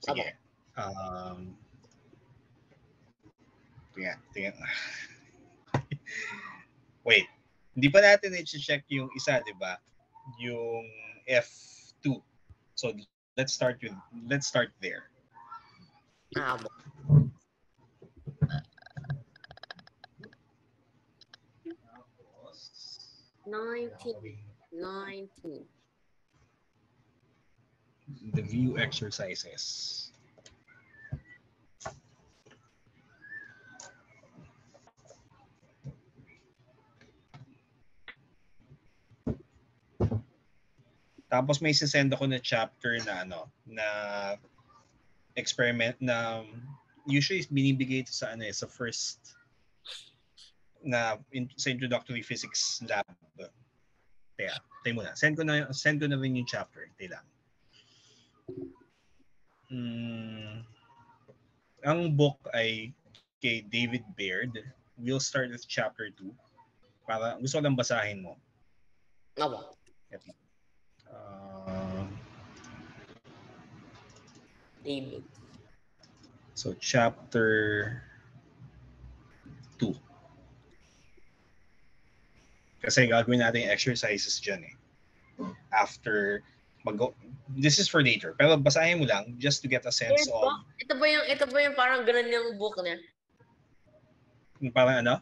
Sige. Tingnan. Wait. Hindi pa natin i-check yung isa, di ba? Yung F2. So let's start there. Abo. Nineteen. The view exercises. Tapos may sisend ako na chapter na na experiment na usually binibigay ito sa sa first na sa introductory physics lab. Kaya, tayo muna. Send ko na rin yung chapter. Tayo lang. Ang book ay kay David Baird. We'll start with chapter 2. Para gusto ko lang basahin mo. Abo. David. So, chapter 2. Kasi gagawin natin yung exercises dyan eh. After, this is for later. Pero basahin mo lang just to get a sense of... Ito ba yung parang ganun yung book niya? Parang ano?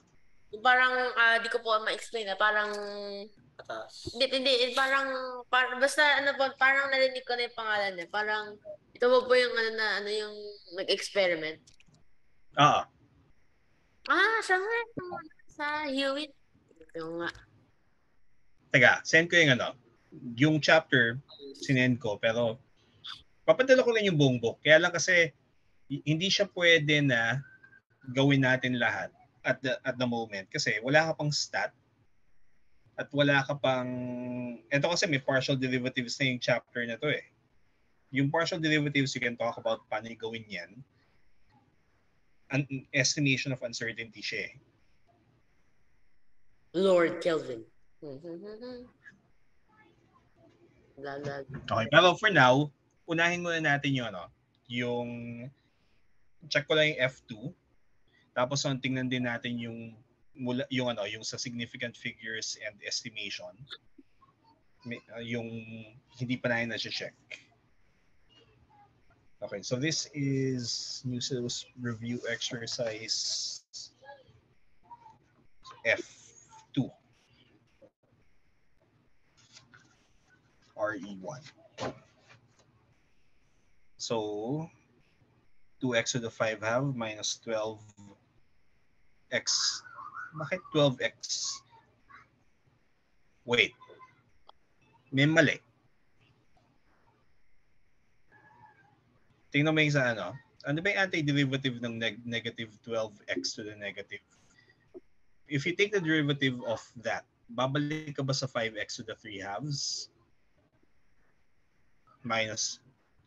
Parang, di ko po ma-explain na parang... Hindi, parang basta parang narinig ko na yung pangalan niya. Parang, ito ba po yung yung nag-experiment? Siya nga. Sa Hewitt. Ito nga. Teka, send ko yung chapter, sinend ko, pero papadala ko lang yung buong book. Kaya lang kasi, hindi siya pwede na gawin natin lahat at the moment. Kasi wala ka pang stat, at wala ka pang... Ito kasi may partial derivatives na yung chapter na to eh. Yung partial derivatives, you can talk about paano gawin yan. An estimation of uncertainty siya eh. Lord Kelvin. Okay, pero for now, unahin muna natin yung yung check ko lang yung F2. Tapos tingnan din natin yung sa significant figures and estimation. Yung hindi pa natin na-check. Okay, so this is Musil's review exercise F2. RE1. So 2x to the 5 half minus 12x. Bakit 12x? Wait. May mali. Tingnan mo yung sa Ano ba yung antiderivative ng negative 12x to the negative? If you take the derivative of that, babalik ka ba sa 5x to the 3 halves? Minus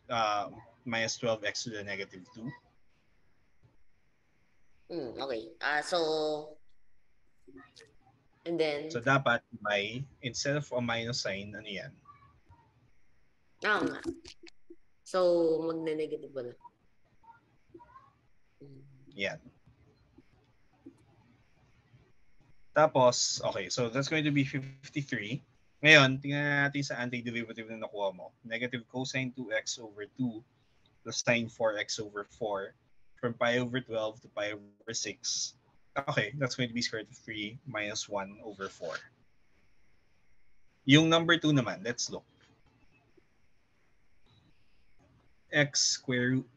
12x to the negative 2? Okay. And then... So, dapat may, instead of a minus sign, ano yan? Oo nga. So, magne-negative wala. Yan. Tapos, okay, so that's going to be 53. Ngayon, tingnan natin sa antiderivative na nakuha mo. Negative cosine 2x over 2 plus sine 4x over 4 from pi over 12 to pi over 6. Okay, that's going to be square root of 3 minus 1 over 4. Yung number 2 naman, let's look. X square root.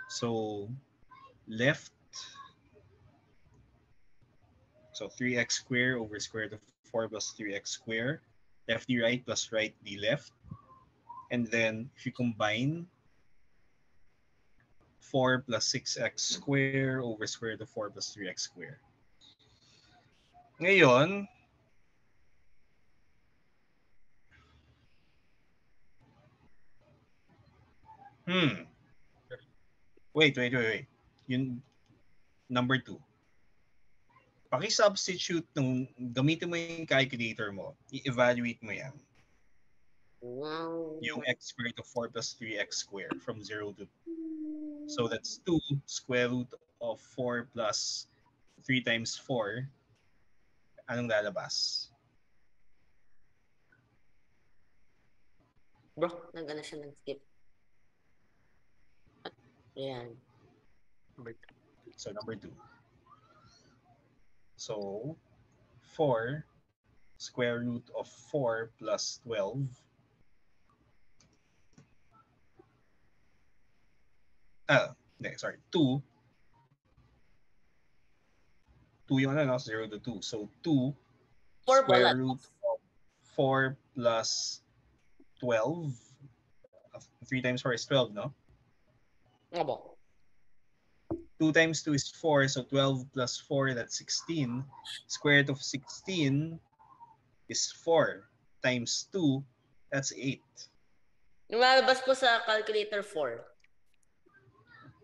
So, left. So, 3x squared over square root of 4 plus 3x squared. Left d right plus right d left. And then, if you combine, 4 plus 6x squared over square root of 4 plus 3x squared. Ngayon, Wait. Yung number 2. Paki-substitute gamitin mo yung calculator mo. I-evaluate mo yan. Wow. Yung x squared to 4 plus 3x squared from 0 to 2. So that's 2 square root of 4 plus 3 times 4. Anong lalabas? Bro, nag-ano siya, nag-skip. Ayan. So number 2. So 4 square root of 4 plus 12. Sorry. 2. 2 yung ano, no? 0 to 2. So 2 4 square pala. root of 4 plus 12. 3 times 4 is 12, no? Abo. 2 times 2 is 4. So 12 plus 4, that's 16. Square root of 16 is 4 times 2, that's 8. Lumalabas po sa calculator 4.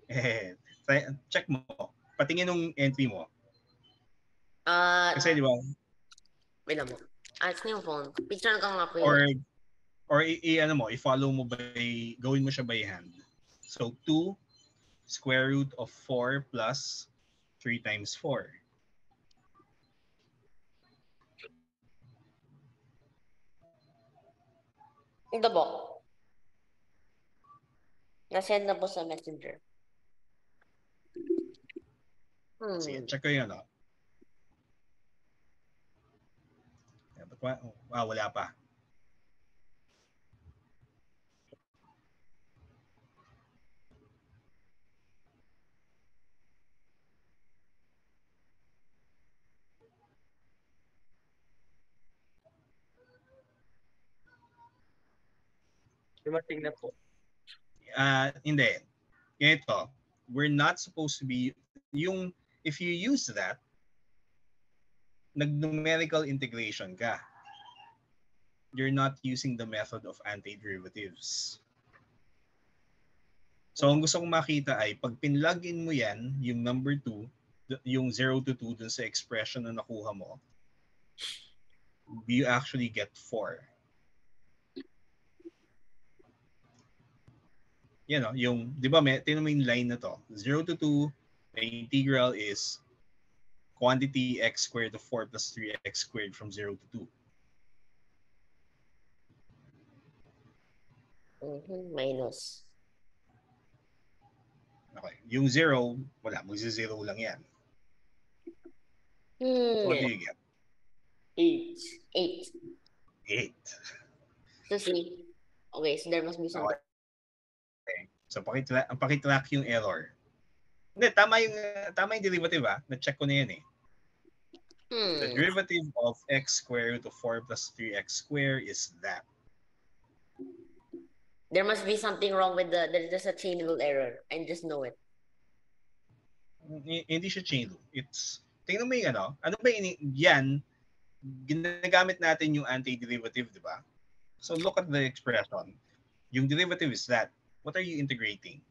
Eh, check mo. Patingin nung entry mo. Kasi di ba? Wait lang mo. Ask na yung phone. Picture ka nga po Or yun. ano mo, i-follow mo gawin mo siya by hand. So 2 square root of 4 plus 3 times 4. Ito po. Na-send na po sa messenger. Sige, check ko yung ano. Wala pa. Dumating na po. Hindi. Ito, we're not supposed to be, if you use that, nag-numerical integration ka. You're not using the method of antiderivatives. So, ang gusto kong makita ay, pag pinlog-in mo yan, yung number 2, yung 0 to 2 dun sa expression na nakuha mo, you actually get 4. Yan o, yung, di ba, tinan mo yung line na to. 0 to 2, the integral is quantity x squared to 4 plus 3x squared from 0 to 2. Minus. Okay. Yung 0, wala. Magsi-0 lang yan. So what do you get? 8. 8. So see. Okay, so there must be something. Okay. So pakitrack yung error. Hindi, tama yung derivative Na-check ko na yan eh. The derivative of x squared root of 4 plus 3x squared is that. There must be something wrong with there's a chain rule error. I just know it. Hindi siya chain rule. Tingnan mo yung ano ba yan, ginagamit natin yung antiderivative, di ba? So look at the expression. Yung derivative is that. What are you integrating?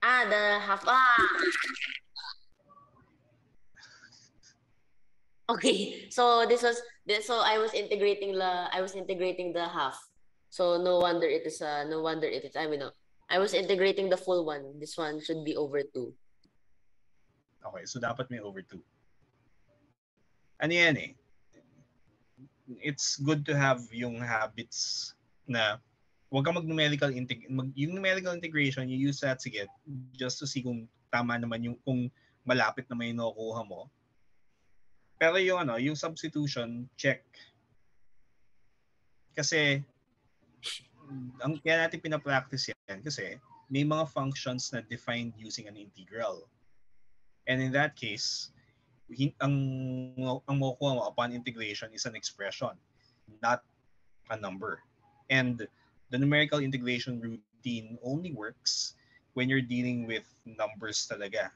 The half. Okay, so I was integrating the half. So no wonder it is I mean, no. I was integrating the full one. This one should be over 2. Okay, so dapat may over 2. Ano yan eh? It's good to have yung habits na huwag kang yung numerical integration, you use that, sige, just to see kung tama naman kung malapit naman yung nakukuha mo. Pero yung substitution, check. Kasi, kaya natin pinapractice yan kasi may mga functions na defined using an integral. And in that case, ang makukuha mo upon integration is an expression, not a number. And the numerical integration routine only works when you're dealing with numbers talaga.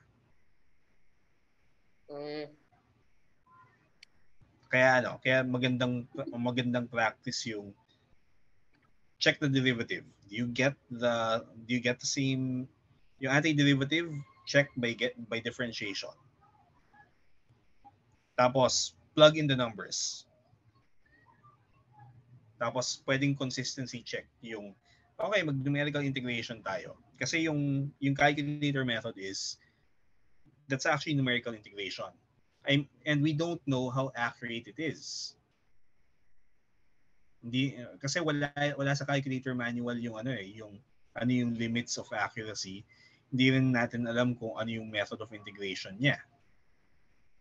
Kaya magandang practice yung check the derivative. Do you get the same yung antiderivative? Check by differentiation. Tapos plug in the numbers. Tapos pwedeng consistency check yung okay, mag-numerical integration tayo. Kasi yung calculator method is that's actually numerical integration. And we don't know how accurate it is. Hindi kasi wala sa calculator manual yung ano yung limits of accuracy. Hindi rin natin alam kung ano yung method of integration niya.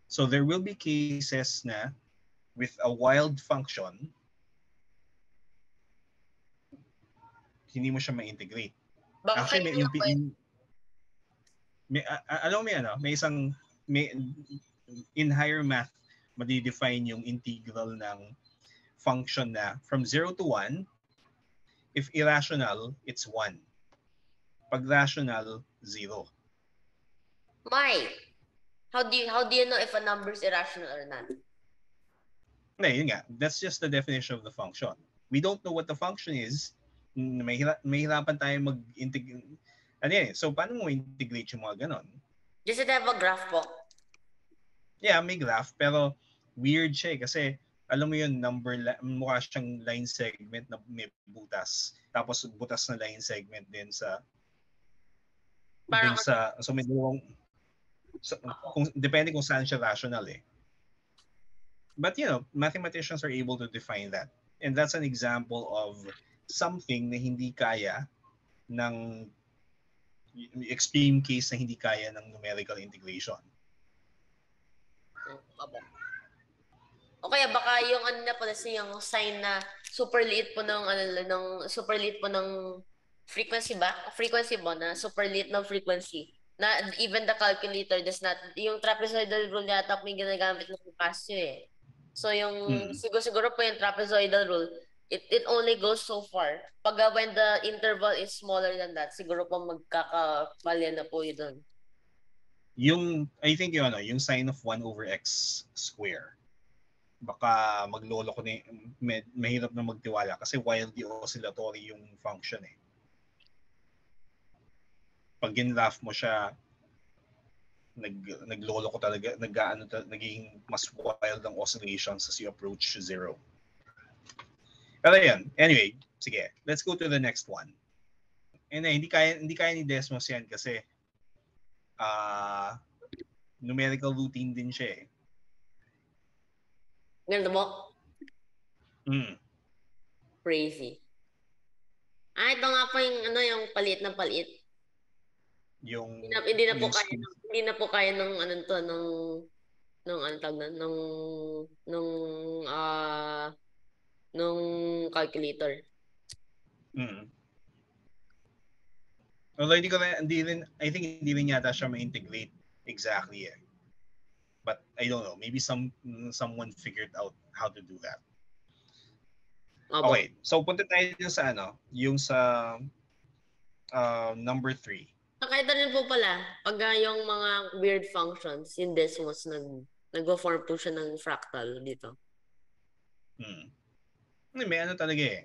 So there will be cases na with a wild function hindi mo siya ma-integrate. Baka Actually kayo alam mo may in higher math ma-define yung integral ng function na from 0 to 1. If irrational, it's 1. Pag rational, 0. Why? How do you know if a number is irrational or not? Yun nga. That's just the definition of the function. We don't know what the function is. Mahirapan tayo mag-integrate. So, paano mo integrate yung mga ganon? Does it have a graph po? Yeah, may graph. Pero weird siya kasi alam mo yun, mukha siyang line segment na may butas. Tapos butas na line segment din sa so may dalawang depende kung saan siya rational eh. But mathematicians are able to define that. And that's an example of something na hindi kaya ng extreme case na hindi kaya ng numerical integration. O kaya baka yung na pala yung sign na super liit po ng frequency ba? Frequency ba na super liit ng frequency na even the calculator does not, yung trapezoidal rule yata may ginagamit na Pascal eh. So yung siguro po yung trapezoidal rule, it only goes so far. Pag when the interval is smaller than that, siguro po magkakamalya na po yun doon. I think yung sign of 1 over x square. Baka maglolo ko na mahirap na magtiwala kasi wildly oscillatory yung function eh. Pag ginraph mo siya, naglolo ko talaga, naging mas wild ang oscillations as you approach 0. Pero yan, anyway, sige, let's go to the next one. And hindi kaya ni Desmos yan kasi numerical routine din siya eh. Ganun mo? Crazy. Ito nga po yung paliit na paliit. Hindi na po kaya nung calculator. Although I think hindi rin yata siya ma-integrate exactly eh. But I don't know, maybe someone figured out how to do that. Okay, so punta tayo sa yung sa number 3. Nakita rin po pala, pag yung mga weird functions, yung Desmos, nag-form po siya ng fractal dito. May talaga eh.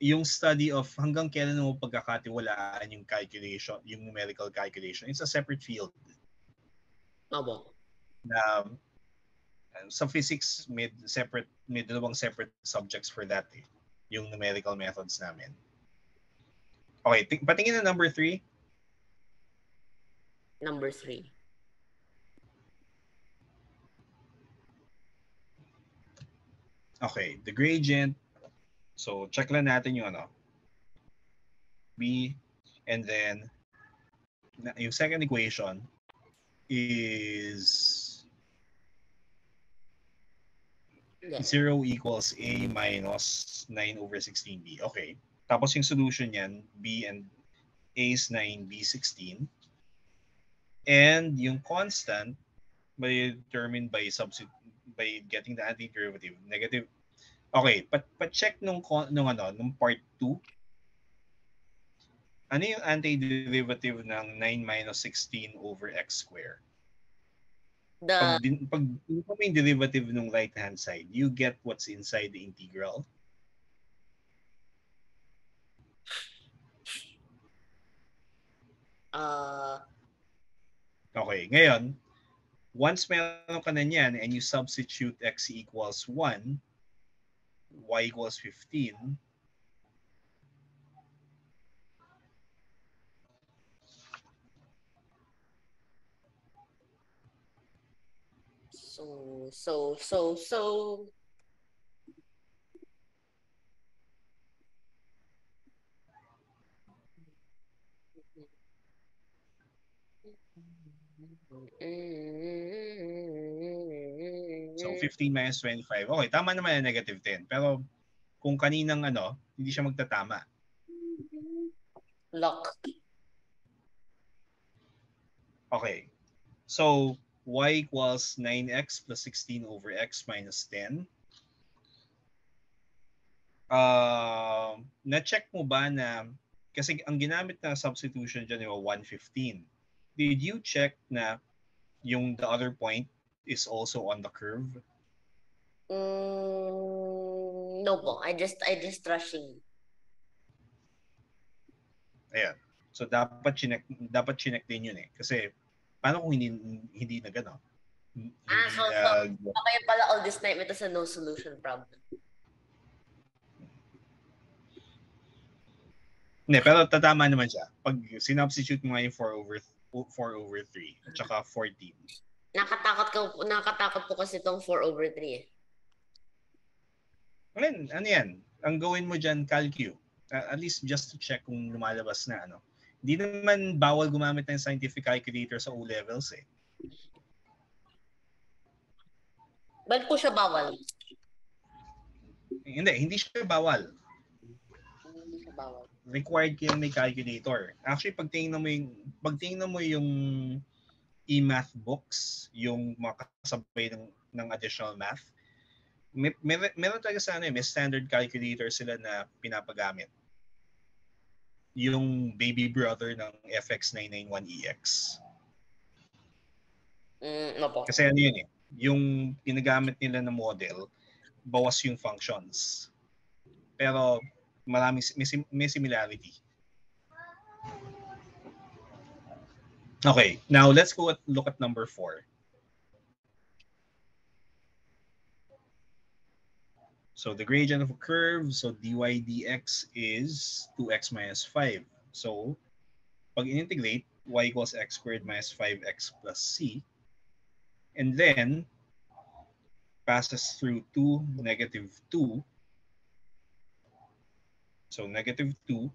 Yung study of hanggang kailan mo pagkakatiwalaan yung calculation, yung numerical calculation, it's a separate field. Sa physics, may dalawang separate subjects for that eh. Yung numerical methods namin. Okay, patingin na number 3. Number 3. Okay, the gradient. So, check lang natin yung B, and then yung second equation is 0 equals A minus 9 over 16B. Okay. Tapos yung solution niyan, B and A is 9, B 16. And yung constant may determined by getting the antiderivative, negative. Okay, pa-check nung part 2. Ano yung antiderivative ng 9 minus 16 over x squared? Pag yung derivative ng right-hand side, you get what's inside the integral. Okay, ngayon, Once meron ka na niyan and you substitute x equals 1, y equals 15, So. so 15 minus 25. Okay, tama naman yung negative 10. Pero kung kaninang hindi siya magtatama. Lock. Okay. So, y equals 9x plus 16 over x minus 10. Na-check mo ba na, kasi ang ginamit na substitution dyan yung 115. Did you check na yung the other point is also on the curve? No po. I just rushing. Ayan. So dapat chinek din yun eh. Kasi paano kung hindi na gano'n? So okay pala all this time ito sa no solution problem. Hindi, pero tatama naman siya. Pag sinubstitute mo nga yung 4 over 3 at saka 14. Nakatakot po kasi itong 4 over 3 eh. Ano yan? Ang gawin mo dyan, calcu. At least just to check kung lumalabas na ano. Hindi naman bawal gumamit ng scientific calculator sa O-levels eh. Ba't po siya bawal? Hindi siya bawal. Hindi siya bawal. Required kayang may calculator. Actually, pagtingnan mo yung e-math books, yung mga kasabay ng additional math, meron talaga sa may standard calculator sila na pinapagamit. Yung baby brother ng FX991EX. No po. Kasi ano yun eh, yung ginagamit nila na model, bawas yung functions. Pero may similarity. Okay, now let's look at number 4. So the gradient of a curve, so dy dx is 2x minus 5. So pag in-integrate, y equals x squared minus 5x plus c. And then passes through 2, negative 2. So negative 2,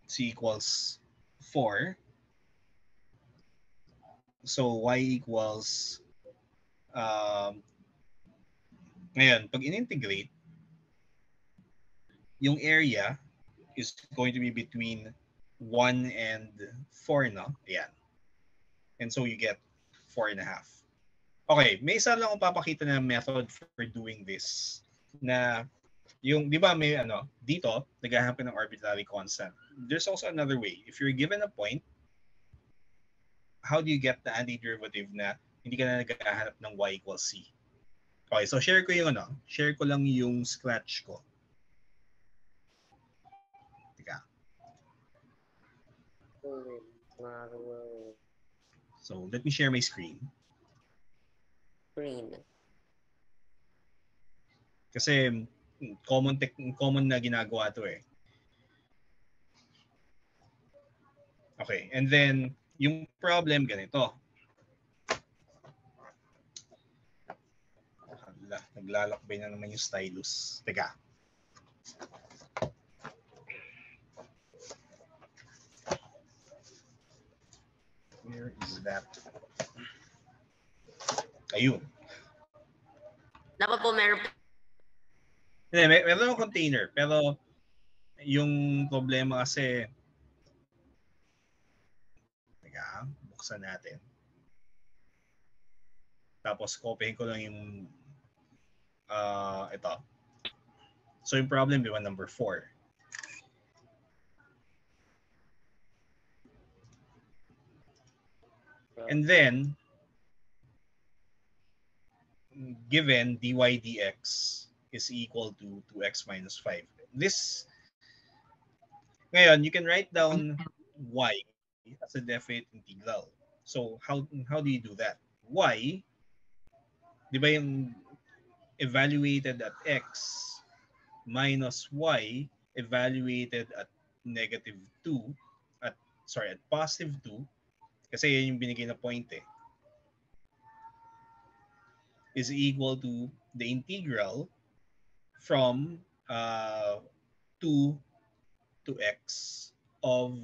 c equals 4. So y equals, ngayon, pag in-integrate, yung area is going to be between 1 and 4, no? Ayan. And so you get 4.5. Okay, may isa lang akong papakita na method for doing this. Na yung, di ba may dito, naghahanap ng arbitrary constant. There's also another way. If you're given a point, how do you get the antiderivative na hindi ka na naghahanap ng y equals c? Okay, so share ko lang yung scratch ko. Teka. So, let me share my screen. Kasi common na ginagawa to eh. Okay, and then yung problem ganito. Naglalakbay na naman yung stylus. Teka. Where is that? Ayun. Dapat po meron. Meron akong container, pero yung problema kasi, teka, buksan natin. Tapos copyhin ko lang yung ito. So yung problem, di ba, number 4. And then, given dy dx is equal to 2x minus 5. Ngayon, you can write down y as a definite integral. So how do you do that? Y, di ba yung evaluated at x minus y evaluated at negative 2 at positive 2 kasi yan yung binigay na point is equal to the integral from 2 to x of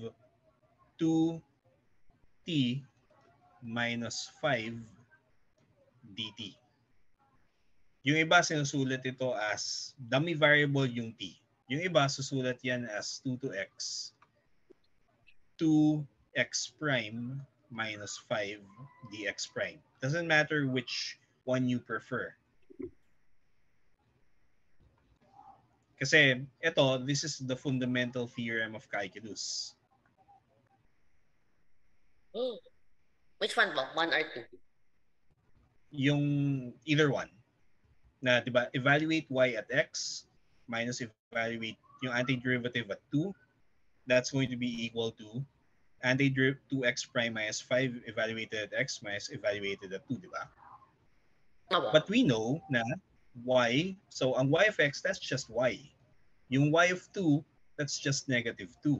2t minus 5 dt. Yung iba sinusulat ito as dummy variable yung t. Yung iba susulat yan as 2 to x 2x prime minus 5 dx prime. Doesn't matter which one you prefer. Kasi this is the fundamental theorem of calculus. Which one ba? 1 or 2? Yung either one. Na, di ba, evaluate y at x minus evaluate yung antiderivative at 2. That's going to be equal to antiderivative 2x prime minus 5 evaluated at x minus evaluated at 2, di ba? But we know na y, so ang y of x, that's just y. Yung y of 2, that's just negative 2.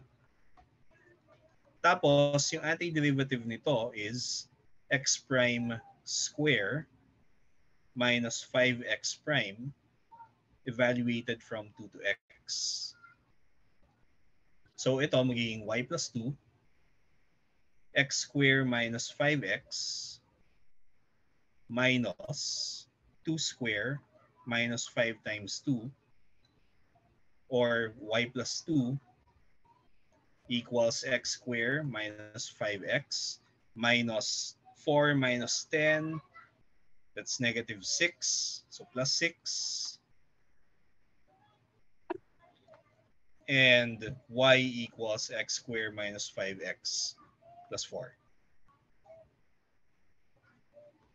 Tapos, yung antiderivative nito is x prime square minus 5x prime evaluated from 2 to x. So ito magiging y plus 2 x square minus 5x minus 2 square minus 5 times 2 or y plus 2 equals x square minus 5x minus 4 minus 10, that's negative 6, so plus 6. And y equals x square minus 5x plus 4.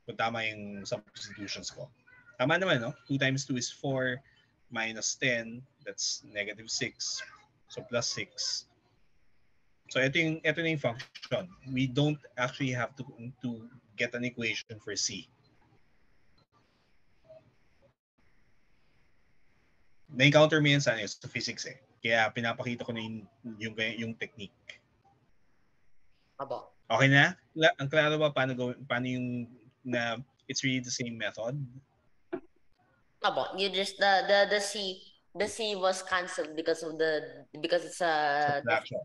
Kung tama yung substitutions ko. Tama naman, no? 2 times 2 is 4 minus 10, that's negative 6, so plus 6. So ito na yung function. We don't actually have to get an equation for C. Na-encounter mo yan sa physics Kaya pinapakita ko na yung technique. Aba. Okay na? Ang klaro ba paano yung na it's really the same method? Aba, you just the C was cancelled because it's a subtraction.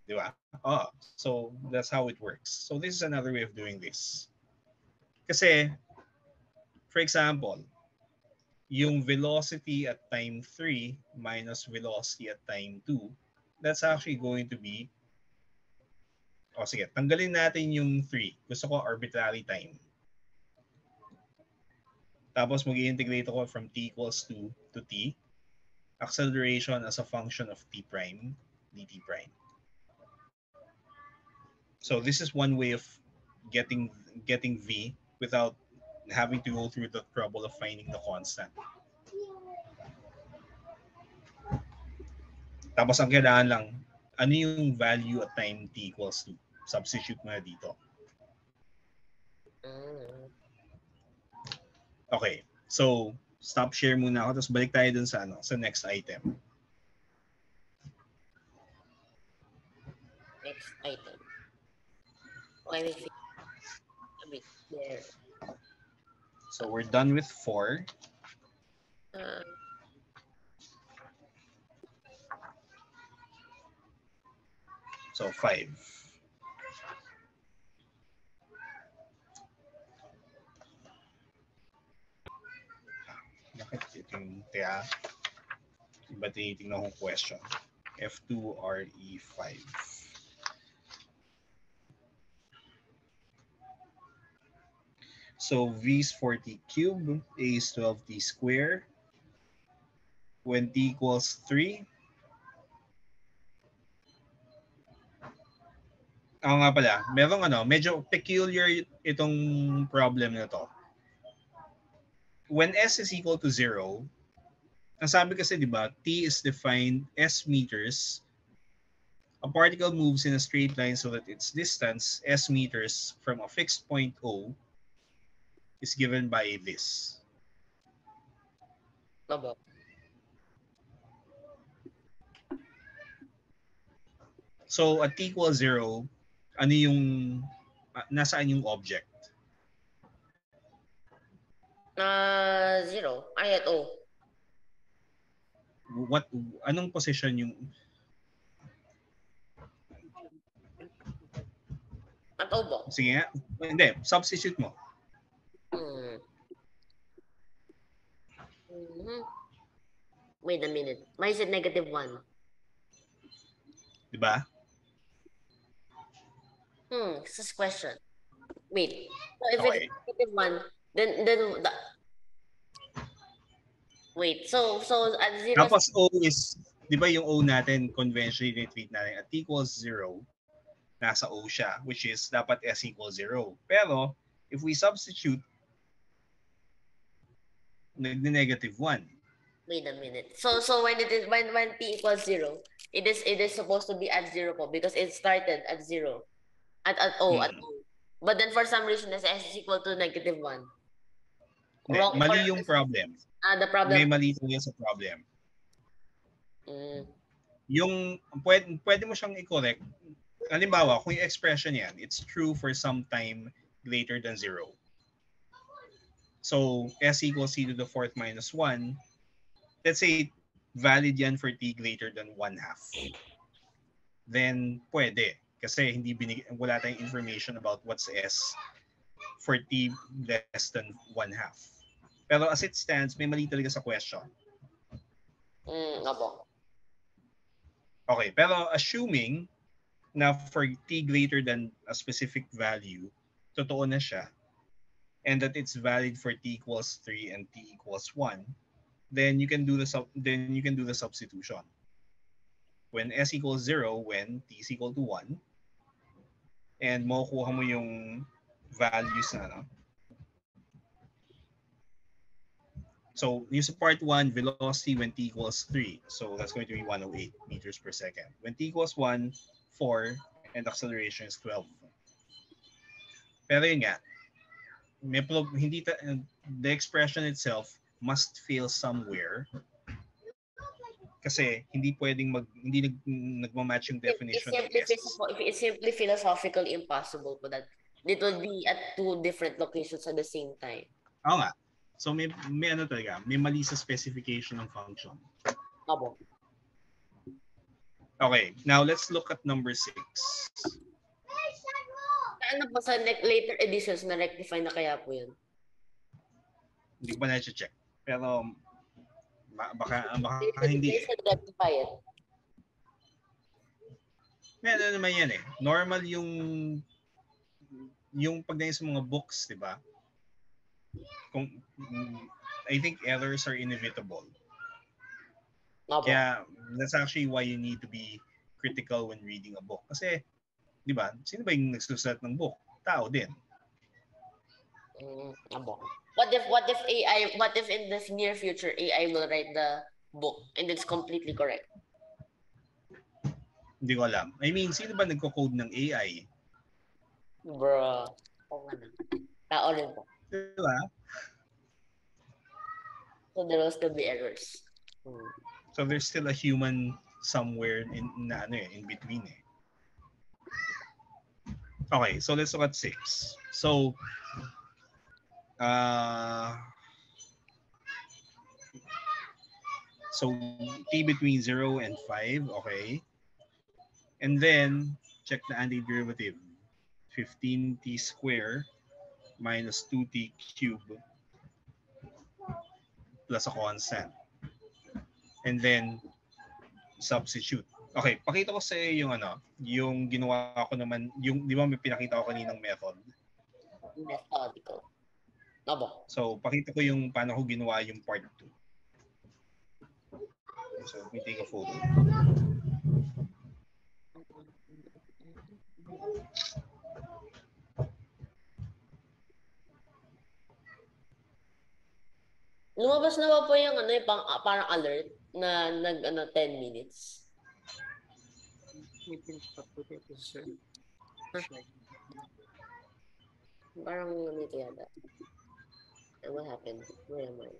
Di ba? So that's how it works. So this is another way of doing this. Kasi, for example, yung velocity at time 3 minus velocity at time 2, that's actually going to be, sige, tanggalin natin yung 3. Gusto ko arbitrary time. Tapos mag-i-integrate ako from t equals 2 to t. Acceleration as a function of t prime, dt prime. So this is one way of getting v without having to go through the trouble of finding the constant. Tapos ang kailangan lang, ano yung value at time t equals 2? Substitute mo na dito. Okay, so stop share muna ako, tapos balik tayo dun sa next item. Next item. Let me see. A bit there. So we're done with 4. So 5. Bakit ito yung iba tinitingnan kong question. F2 RE5. So V is 40 cube, A is 12t square. When t equals 3. Nga pala, merong medyo peculiar itong problem na to. When S is equal to 0, ang sabi kasi, di ba, T is defined S meters A particle moves in a straight line so that its distance, s meters, from a fixed point O is given by this. Opo. So, at t equals 0, ano yung, nasaan yung object? 0. Ay, at O. Anong position yung, At O po. sige nga, hindi, substitute mo. Wait a minute. Why is it -1? Diba? This is question. Wait. So if Okay. it's -1, then wait. So at 0. Tapos O is, di ba yung O natin, conventionally treat natin at t equals 0, nasa O siya, which is dapat s equals 0. Pero, if we substitute, nag-1. Wait a minute. So when t equals 0, it is supposed to be at 0 po because it started at 0. At O. But then for some reason, s is equal to -1. Wrong. Mali yung problem. The problem. May mali talaga sa problem. Yung pwede mo siyang i-correct. Halimbawa, kung yung expression yan, it's true for some time greater than 0. So, s equals c to the 4th minus 1. Let's say, valid yan for t greater than 1/2. Then, pwede. Kasi wala tayong information about what's s for t less than 1/2. Pero as it stands, may mali talaga sa question. Opo. Okay, pero assuming na for t greater than a specific value, totoo na siya, and that it's valid for t equals 3 and t equals 1, then you can do the substitution. When s equals 0, when t is equal to 1, and makukuha mo yung values na, So, yung sa part 1, velocity when t equals 3. So, that's going to be 108 meters per second. When t equals 1, 4, and acceleration is 12. Pero yun nga, the expression itself must fail somewhere kasi hindi pwedeng hindi nagmamatch yung definition ng S. If it's simply philosophically impossible po that it would be at two different locations at the same time. Oo nga. So may ano talaga, may mali sa specification ng function. Opo. Okay, now let's look at number 6. Ano po sa later editions na rectify na kaya po yun? Hindi ko pa na-check. Pero baka hindi. They should rectify it. May ano naman yan eh. Normal yung pagdating sa mga books, di ba? I think errors are inevitable. Okay. Kaya that's actually why you need to be critical when reading a book. Kasi, di ba, sino ba yung nagsusulat ng book? Tao din. What if in the near future AI will write the book and it's completely correct? Hindi ko alam. I mean, sino ba nagko-code ng AI? Bro. Tao rin po. Diba? So there will still be errors. So there's still a human somewhere in between eh. Okay, so let's look at 6. So t between 0 and 5, okay. And then check the antiderivative. 15t squared minus 2t cubed plus a constant. And then substitute. Okay, pakita ko sa iyo yung ginawa ko naman, yung di ba may pinakita ko kaninang method? Methodical. Opo. So, pakita ko yung paano ko ginawa yung part 2. So, let me take a photo. Lumabas na ba po yung parang alert na 10 minutes? Parang ganito yata. What happened? Where am I?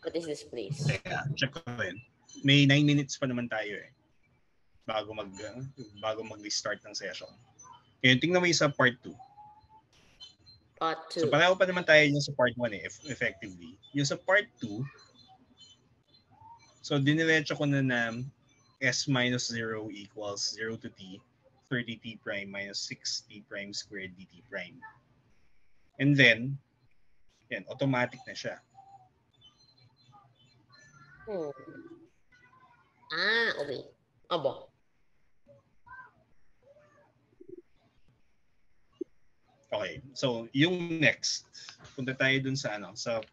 What is this place? Teka, check ko rin. May 9 minutes pa naman tayo eh. Bago mag-start ng session. Ngayon, tingnan mo yung sa part 2. Part 2. So, pareho pa naman tayo yung sa part 1 eh, effectively. Yung sa part 2, so diniretso ko na s minus 0 equals 0 to t, 30t prime minus 6t prime squared dt prime. And then, yan, automatic na siya. Okay. Aba. Okay. So, yung next, punta tayo dun sa sa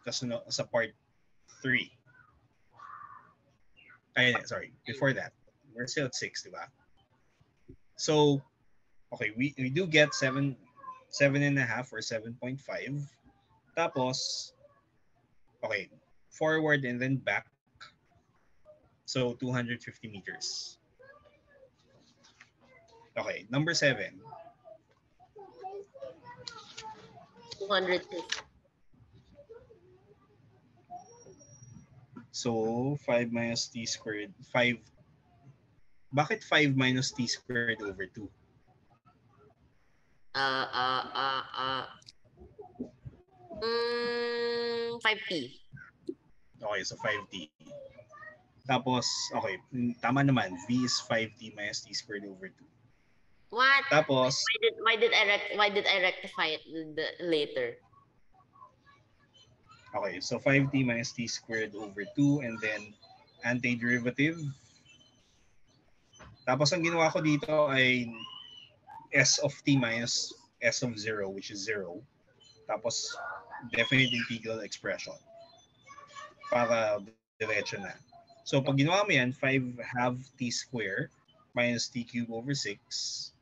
part 3. Ay, sorry. Before that, we're still at 6, di ba? So, okay, we do get 7.5 or 7.5. Tapos, okay, forward and then back. So, 250 meters. Okay, number 7. 250. So, 5 minus t squared. 5. Bakit 5 minus t squared over 2? 5T. Okay, so 5t. Tapos, okay, tama naman. V is 5t minus t squared over 2. What? Tapos, Why did I rectify it later? okay, so 5t minus t squared over 2 and then antiderivative. Tapos ang ginawa ko dito ay s of t minus s of 0, which is 0. Tapos definite integral expression para diretso na. So pag ginawa mo yan, 5 half t squared minus t cubed over 6.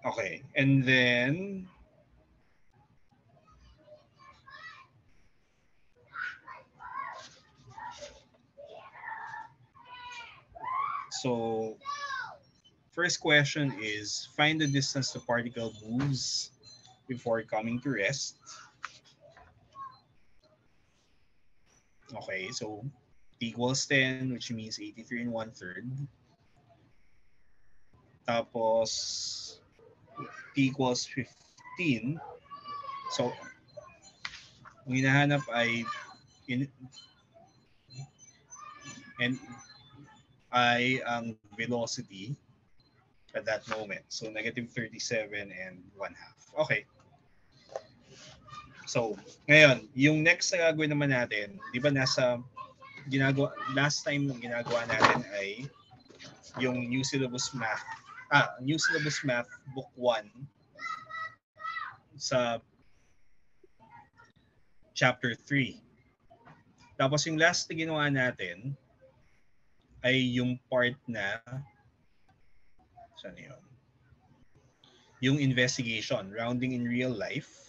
Okay, and then so first question is find the distance the particle moves before coming to rest. Okay, so t equals 10, which means 83 and 1/3. Tapos t equals 15. So, ang hinahanap ay ang velocity at that moment. So, negative 37 and 1/2. Okay. So, ngayon, yung next na gagawin naman natin, di ba last time ginagawa natin ay yung New Syllabus Math Book 1 sa Chapter 3. Tapos yung last na ginawa natin ay yung part na saan yun? Yung investigation, rounding in real life.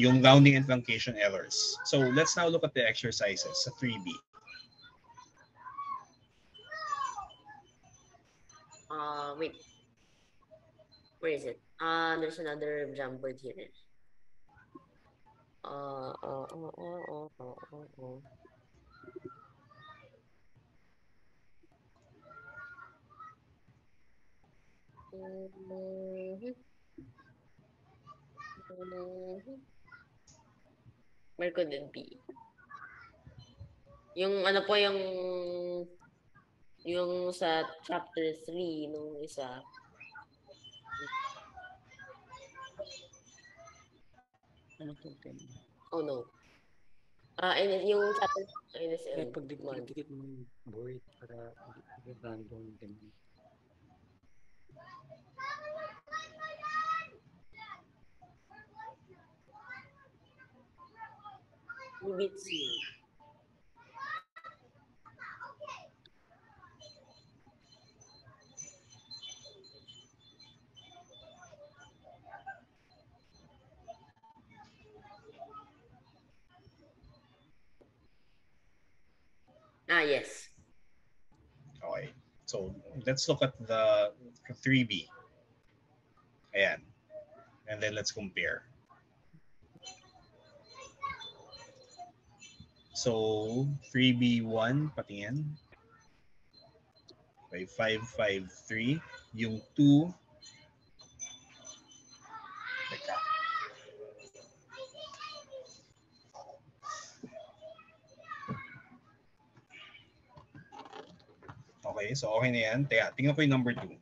Yung rounding and truncation errors. So let's now look at the exercises sa 3B. Wait. Where is it? There's another Jamboard here. Where could it be? Yung ano po yung sa chapter 3 nung isa. Ano po, Ten? Oh no. And yung chapter Kaya pag dikit mo yung board para hindi random din. Bits yun. Yes. Okay. So, let's look at the 3B. Ayan. And then let's compare. So, 3B1, patingin. Okay, 553. Yung 2, teka. Okay, so okay na yan. Teka, tingnan ko yung number 2.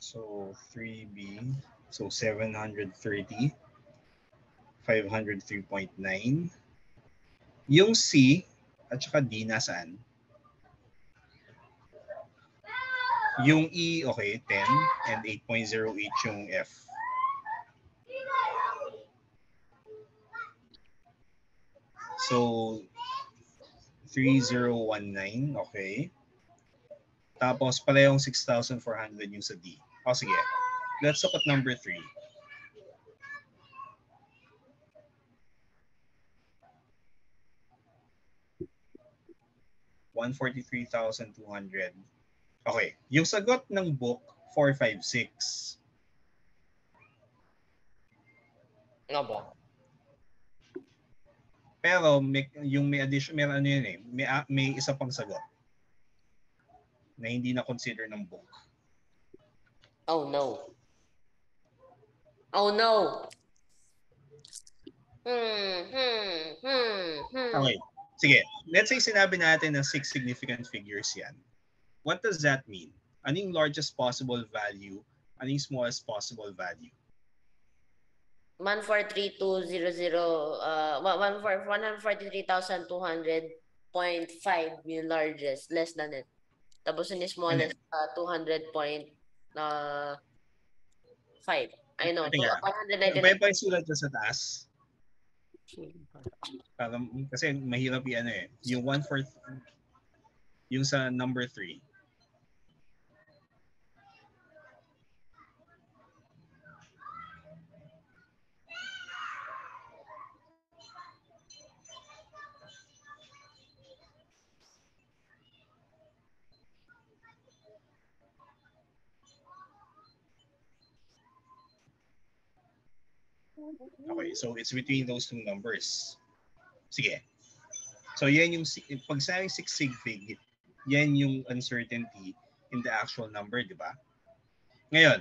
So, 3B. So, 730. 503.9. Yung C at saka D nasaan? Yung E, okay, 10 and 8.08 yung F. So, 3019, okay. Tapos, parehong 6,400 yung sa D. O, sige. Let's look at number 3. $143,200. Okay. Yung sagot ng book, 456. Nga ba? Pero may addition, may ano yun eh, may isa pang sagot na hindi na consider ng book. Oh no. Oh no. Okay. Sige. Let's say sinabi natin na 6 significant figures yan. What does that mean? Ano yung largest possible value? Ano yung smallest possible value? 143,200 143,200.5 yung largest, less than it. Tapos yung smallest 200.5. I know, Teka, 199. pwede pa yung sulat dyan sa taas? Kasi mahirap yung ano eh. Yung 1/4, yung sa number 3. Okay, so it's between those two numbers. Sige. So yan yung, pag sa 6 sig fig, yan yung uncertainty in the actual number, di ba? Ngayon,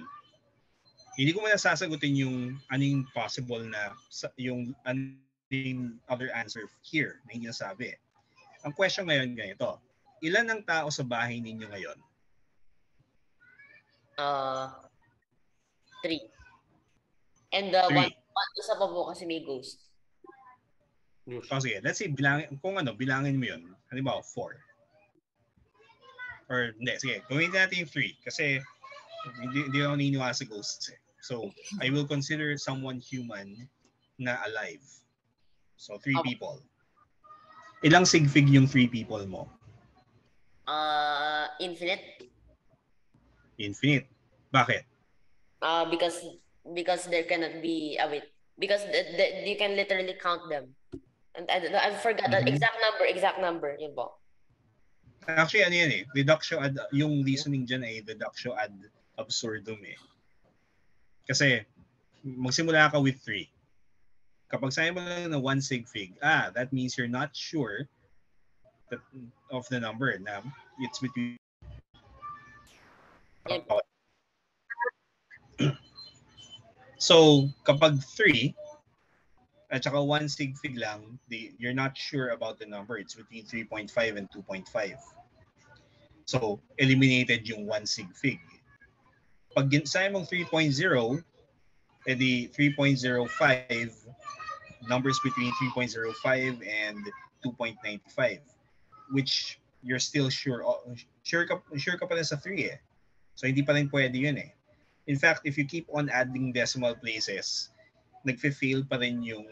hindi ko muna sasagutin yung anong possible na, yung anong other answer here na hindi nasabi. Ang question ngayon ganito, ilan ang tao sa bahay ninyo ngayon? 3. And one isa pa po kasi may ghost. Oh, sige, let's say bilangin mo yun. Halimbawa, 4. Or hindi, sige, gawin natin yung 3 kasi hindi ako naniniwala sa ghosts eh. So, I will consider someone human na alive. So, 3 people. Ilang sig fig yung 3 people mo? Infinite. Infinite. Bakit? Because there cannot be because you can literally count them. And I forgot the exact number, yun po. Actually, ano yan eh, reduction ad, yung reasoning dyan ay reduction ad absurdum eh. Kasi, magsimula ka with 3. Kapag sabi mo lang na 1 sig fig, that means you're not sure that, of the number na it's between. So, kapag 3, at saka 1 sig fig lang, you're not sure about the number. It's between 3.5 and 2.5. So, eliminated yung 1 sig fig. Pag sabi mong 3.0, edi 3.05, numbers between 3.05 and 2.95, which you're still sure ka pa rin sa 3 eh. So, hindi pa rin pwede yun eh. In fact, if you keep on adding decimal places, nagfe-fail pa rin yung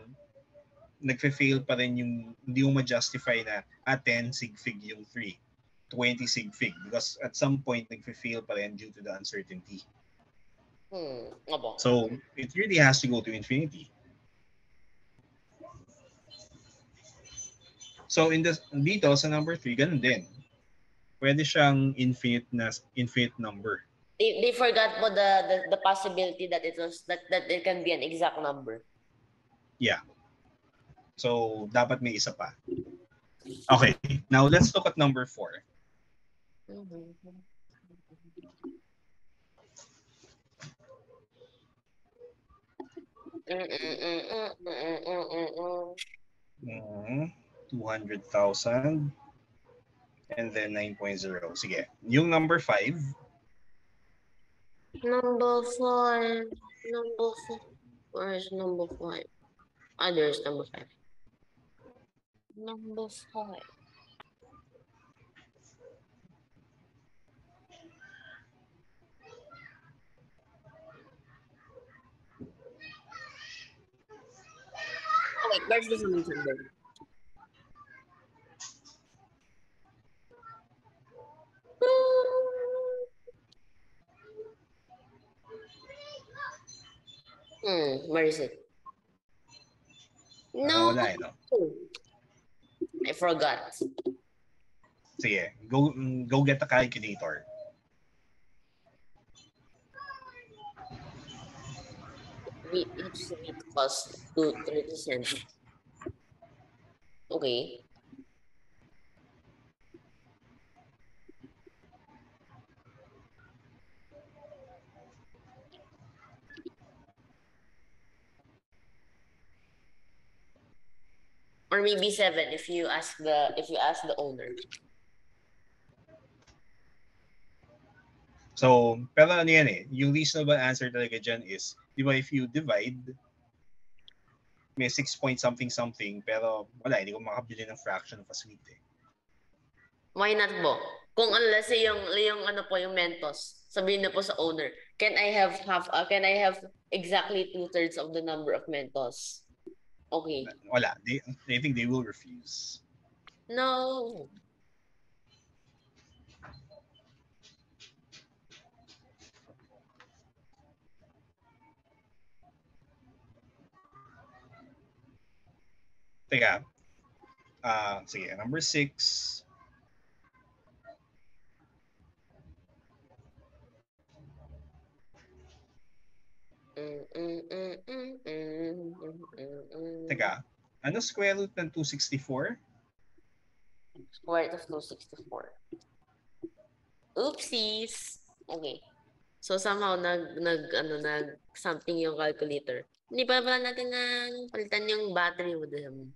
hindi mo ma-justify na 10 sig fig yung 3, 20 sig fig, because at some point nagfe-fail pa rin due to the uncertainty. Opo. So, it really has to go to infinity. So, dito sa number 3, ganun din. Pwede siyang infinite number. They forgot po the possibility that it can be an exact number. Yeah. So, dapat may isa pa. Okay. Now, let's look at number 4. Mm, 200,000 and then 9.0. Sige. Yung number 5. Number 5. Where is number 5? There's number 5. Number 5. Okay, where's the solution then? Where is it? No. Wala eh, no? I forgot. Sige. Go get a calculator. Each week costs 30 cents. Okay. Or maybe 7 if you ask the owner. So, pero ano yan eh, yung reasonable answer talaga dyan is, di ba if you divide, may 6 point something, pero wala, hindi ko makabili ng fraction of a sweet eh. Why not po? Kung let's say yung ano po yung Mentos, sabihin na po sa owner, can I have exactly 2/3 of the number of Mentos? Okay. Wala, they think they will refuse. No. Teka. Sige, number 6. Teka, ano square root ng 264? Square root of 264. Oopsies. Okay. So somehow nag something yung calculator. Hindi pa pala natin na palitan yung battery mo doon.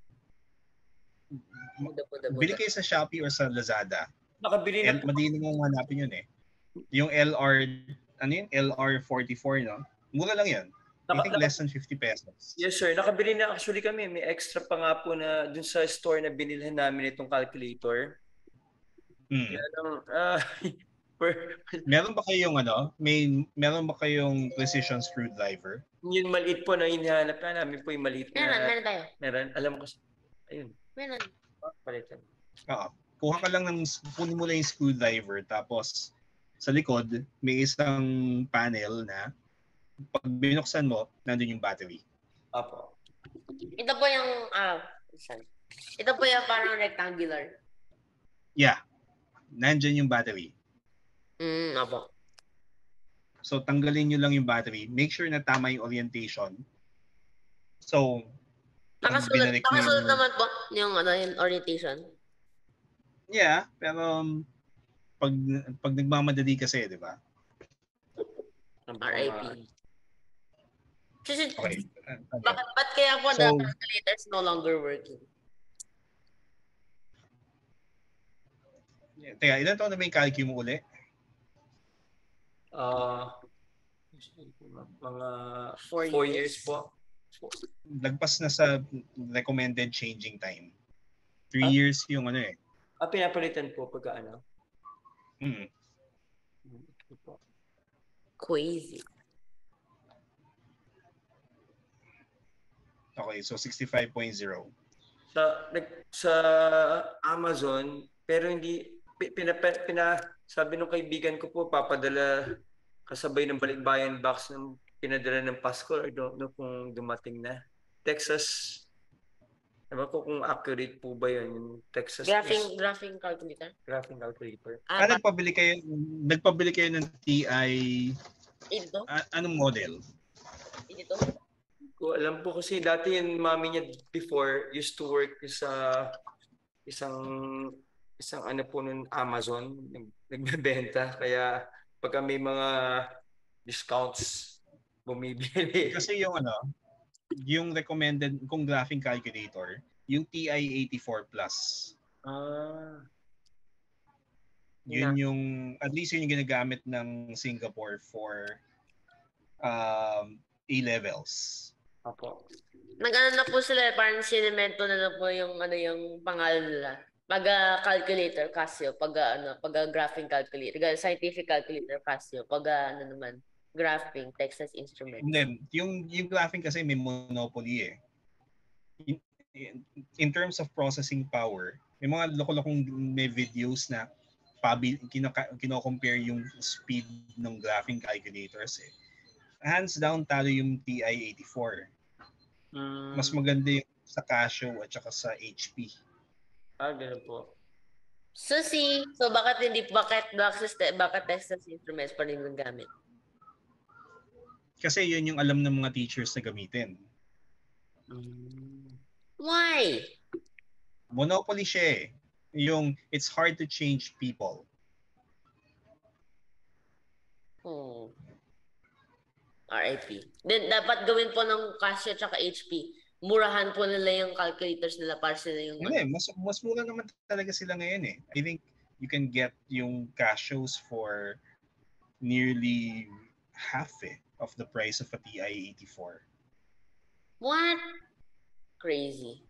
Bili kayo sa Shopee or sa Lazada. Nakabili na po. Madali mong hanapin yun eh. Yung LR44, no? Mura lang yun. I think less than 50 pesos. Yes, sir. Nakabili na actually kami. May extra pa nga po na dun sa store na binilhan namin itong calculator. Kaya meron ba kayong meron ba kayong precision screwdriver? Yung maliit po na hinahanap na namin po yung maliit na. Meron tayo. Meron. Alam ko. Ayun. Meron. Palitan. Kuha ka lang kunin mo lang yung screwdriver, tapos sa likod, may isang panel na pag binuksan mo, nandun yung battery. Apo. Ito po yung, ito po yung parang rectangular. Yeah. Nandyan yung battery. Apo. So, tanggalin nyo lang yung battery. Make sure na tama yung orientation. So, Nakasulot naman po yung orientation. Yeah, pero pag nagmamadali kasi, di ba? RIP. Okay. Ba't kaya po the calculator is no longer working? Teka, ilan taon na ba yung calcu mo uli? Mga 4 years po. Lagpas na sa recommended changing time. 3 years yung Pinapalitan po pagka Crazy. Okay, so 65.0. Sa Amazon, pero hindi sabi nung kaibigan ko po papadala kasabay ng balikbayan box ng pinadala ng Pasko. I don't know kung dumating na. Texas, ewan ko kung accurate po ba yun, yung Texas Graphing calculator. graphing calculator. Nagpabili kayo ng TI, Ito? anong model? Ito? Ko alam po kasi dati yung mami niya before used to work sa isang ano po nun Amazon, nagbebenta, kaya pagka may mga discounts bumibili. Kasi yung recommended kong graphing calculator, yung TI-84 Plus. Yun yung, at least yun yung ginagamit ng Singapore for A-levels. Apo. Nag-ano na po sila, parang sinemento na po yung pangalan nila. Pag calculator, Casio. Pag graphing calculator, scientific calculator, Casio. Pag naman, graphing, Texas Instruments. And then, yung graphing kasi may monopoly eh. In terms of processing power, may mga loko-lokong may videos na kino-compare yung speed ng graphing calculators eh. Hands down, talo yung TI-84. Mas maganda yung sa Casio at saka sa HP. Ganun po. So bakit Texas Instruments pa rin yung gamit? Kasi yun yung alam ng mga teachers na gamitin. Why? Monopoly siya eh. Yung it's hard to change people. RIP. Then dapat gawin po ng Casio at HP. Murahan po nila yung calculators nila para sila yung... Hindi, mas mura naman talaga sila ngayon eh. I think you can get yung Casios for nearly half of the price of a TI-84. What? Crazy.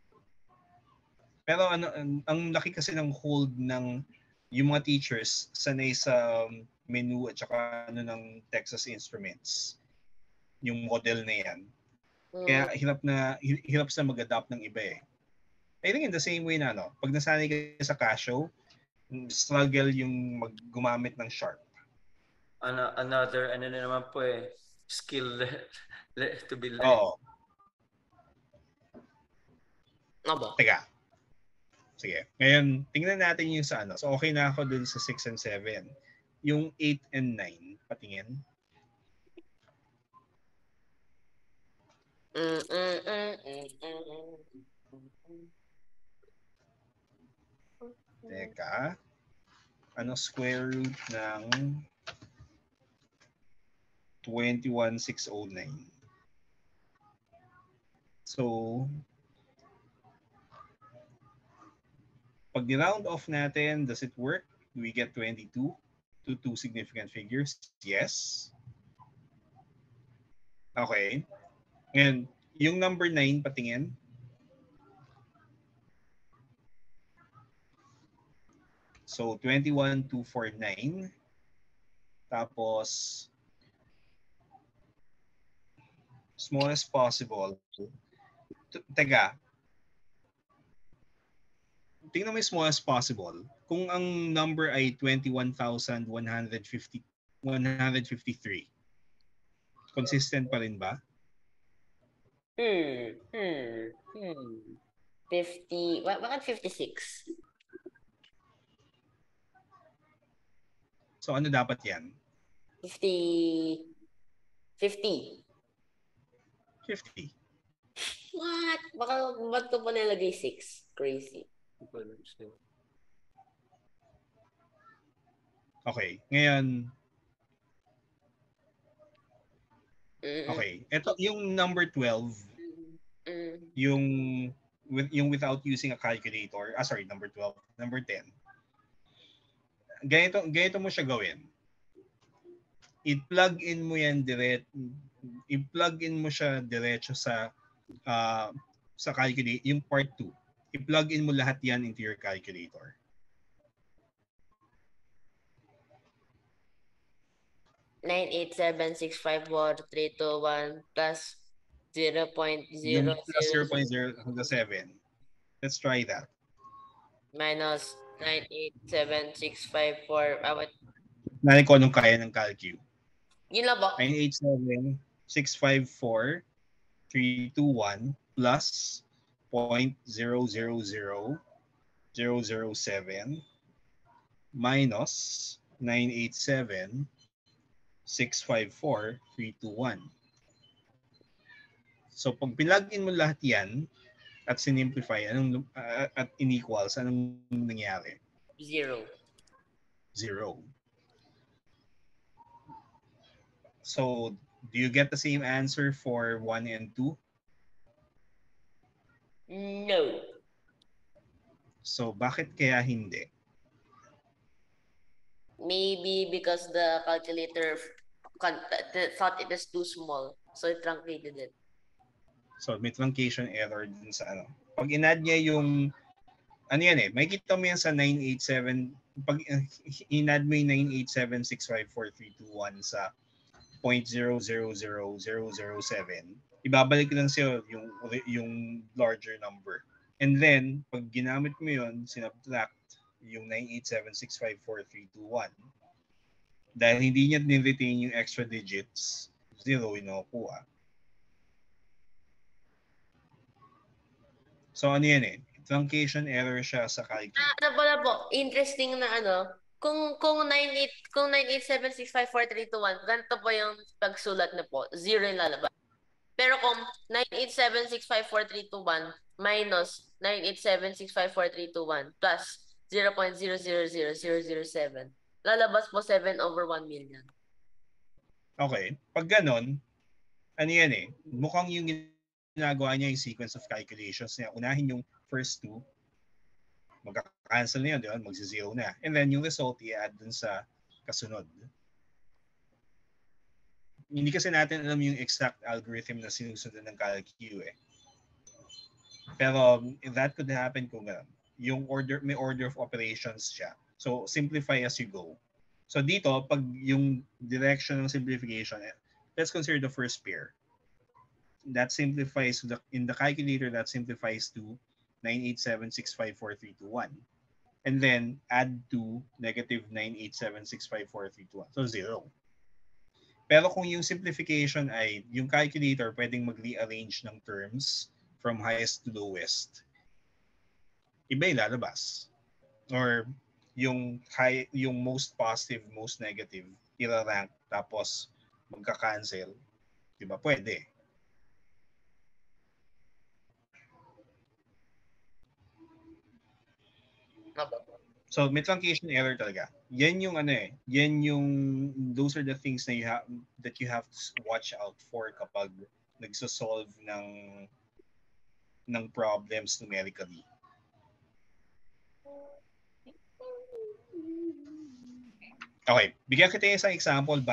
Pero ang laki kasi ng hold ng yung mga teachers sanay sa menu at saka ng Texas Instruments. Yung model na yan. Kaya hirap sa mag-adapt ng iba eh. I think in the same way na pag nasanay ka sa Casio, struggle yung gumamit ng Sharp. Another na naman po skill to be learned. Oo. Teka. Sige. Ngayon, tingnan natin yung sa So okay na ako dun sa 6 and 7. Yung 8 and 9, patingin. Teka. Ano square root ng 21,609? So, pag ni-round off natin, does it work? Do we get 22 to two significant figures? Yes. Okay. And yung number 9, patingin. So, 21,249. Tapos, smallest possible. Teka. Tingnan mo yung smallest possible. Kung ang number ay 21,153, consistent pa rin ba? 50. Bakit 56? So ano dapat yan? 50. 50. 50. What? Ba't ko pa nilagay 6? Crazy. Okay. Ngayon, okay. Ito, yung number 12, yung without using a calculator, number 12, number 10. Ganito mo siya gawin. I-plug in mo yan i-plug in mo siya diretso sa calculator, yung part 2. I-plug in mo lahat yan into your calculator. Nine, 8, 7, 6, 5, 4, 3, 2, 1 plus 0.007. Plus 0.007. Let's try that. Minus 9, 8, 7, 6, 5, 4. Nanin ko anong kaya ng calcu. Yun lang po. 987-654-321 plus 0.000007 minus 987-654-321. So pag pinlagin mo lahat yan at sinimplify at inequals, anong nangyari? 0. 0. So do you get the same answer for 1 and 2? No. So bakit kaya hindi? Maybe because the calculator thought it was too small. So it truncated it. So may truncation error din sa ano. Pag in-add niya yung ano yan makikita mo yan sa 987 pag in-add mo yung 987-654-321 sa 0.000007, ibabalik lang sa'yo yung larger number. And then, pag ginamit mo yun, sinubtract yung 987-654-321. Dahil hindi niya ni-retain yung extra digits, 0 yung nakukuha. So ano yan truncation error siya sa calculus. Ano pala po, interesting na kung 987654321, ganito po yung pagsulat na po, 0 yung lalabas. Pero kung 987654321 minus 987654321 plus 0.000007, lalabas po 7 over 1 million. Okay, pag ganon, ano yan mukhang yung ginagawa niya yung sequence of calculations niya. Unahin yung first two, magka-cancel na yun, di ba? Magsi-zero na. And then yung result, i-add dun sa kasunod. Hindi kasi natin alam yung exact algorithm na sinusunod ng CalQ Pero that could happen kung yung may order of operations siya. So simplify as you go. So dito, pag yung direction ng simplification, let's consider the first pair. That simplifies in the calculator, that simplifies to 987-654-321. And then add to negative 987-654-321. So 0. Pero kung yung simplification ay yung calculator pwedeng mag-rearrange ng terms from highest to lowest, iba yung lalabas. Or yung most positive, most negative, ira-rank tapos magka-cancel. Diba? Pwede. So may truncation error talaga. Yan yung those are the things na you have to watch out for kapag nagso-solve ng problems numerically. Okay, bigyan kita isang example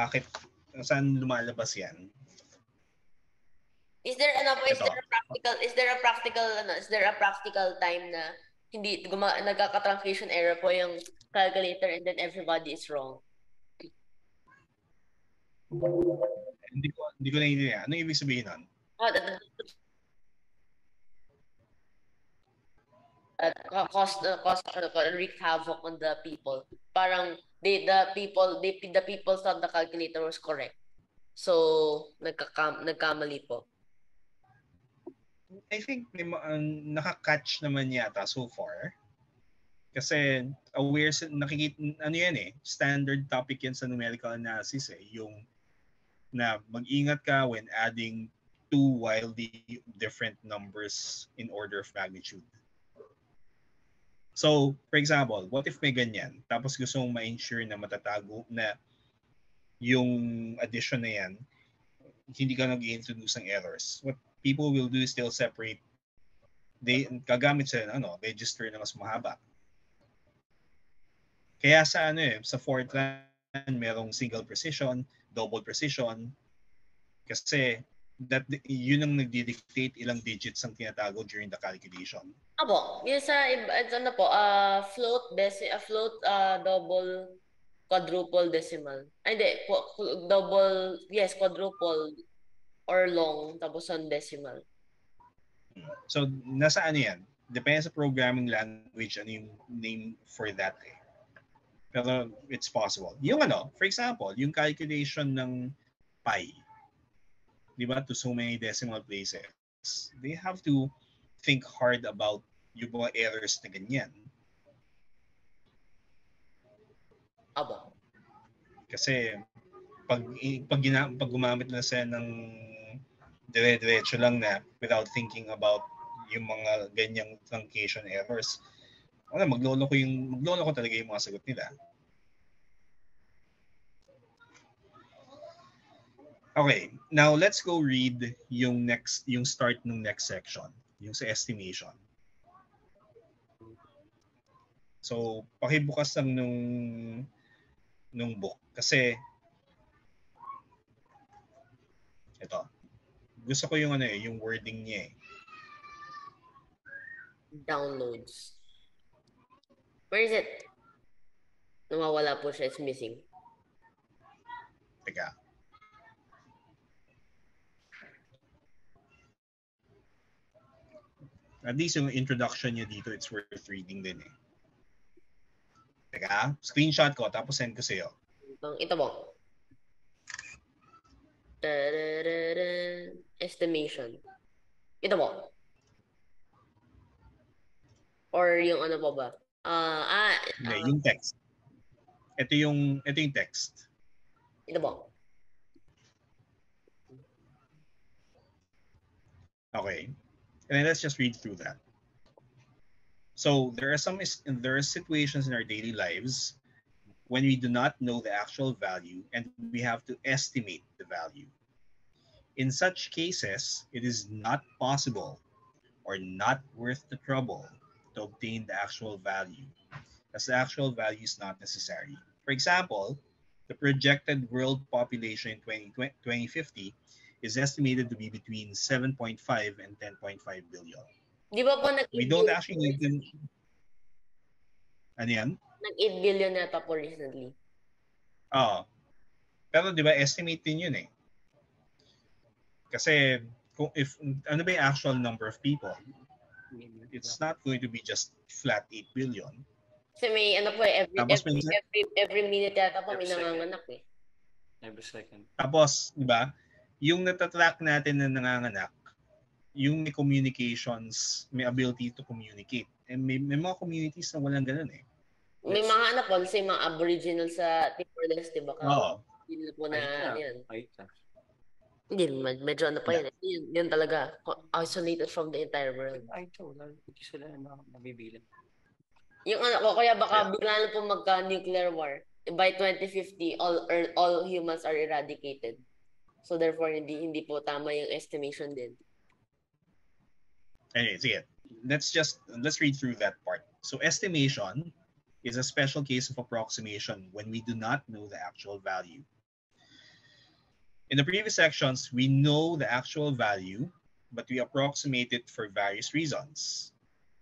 saan lumalabas yan. Is there a practical time na hindi nagkaka-truncation error po yung calculator and then everybody is wrong? Hindi ko naiintindihan. Ano ibig sabihin nun? Wreak havoc on the people. Parang the people thought the calculator was correct. So nagkamali po. I think naka-catch naman yata so far. Kasi aware standard topic yan sa numerical analysis yung na mag-ingat ka when adding two wildly different numbers in order of magnitude. So, for example, what if may ganyan? Tapos gusto mong ma-ensure na matatago na yung addition na yan, hindi ka nag-introduce ng errors. What people will do is they'll separate, gagamit sila ng register na mas mahaba. Kaya sa sa Fortran, merong single precision, double precision, kasi yun ang nagdi-dictate ilang digits ang tinatago during the calculation. Apo, yun sa float, double, quadruple decimal. Ay, hindi, double, yes, quadruple or long, tapos on decimal. So, nasa yan? Depende sa programming language, ano yung name for that Pero it's possible. Yung for example, yung calculation ng pi. Di ba? To so many decimal places. They have to think hard about yung mga errors na ganyan. Abo. Kasi pag gumamit na sila ng dire-diretso lang na without thinking about yung mga ganyang truncation errors, magloloko talaga yung mga sagot nila. Okay, now let's go read yung start ng next section, yung sa estimation. So, pakibukas lang nung book kasi ito. Gusto ko yung yung wording niya eh. Downloads. Where is it? Nawawala po siya. It's missing. Teka. At least yung introduction niya dito, it's worth reading din eh. Teka, screenshot ko tapos send ko sa'yo. Ito po. Estimation. Ito po. Or yung ano pa ba? Hindi, yung text. Ito yung text. Ito po. Okay. And then let's just read through that. So there are situations in our daily lives when we do not know the actual value and we have to estimate the value. In such cases, it is not possible or not worth the trouble to obtain the actual value, as the actual value is not necessary. For example, the projected world population in 2050 is estimated to be between 7.5 and 10.5 billion. Di ba po We don't actually need them. Ano yan? Nag-8 billion nata po recently. Oo. Pero di ba estimate din yun eh. Kasi if ano ba yung actual number of people, it's not going to be just flat 8 billion. Kasi may ano po every minute yata po may nanganganak eh. Every second. Tapos, di ba, yung natatrack natin na nanganganak, yung may communications, may ability to communicate. And may mga communities na walang ganun eh. May mga ano po, kasi mga aboriginal sa Timor-Leste, baka hindi po na yan. Hindi, medyo ano pa yan. Yun talaga, isolated from the entire world. Ay, ito, hindi sila nabibilang. Yung ano ko, kaya baka bigla na po magka-nuclear war. By 2050, all humans are eradicated. So therefore, hindi po tama yung estimation din. Anyway, sige. Let's read through that part. So estimation is a special case of approximation when we do not know the actual value. In the previous sections, we know the actual value, but we approximate it for various reasons.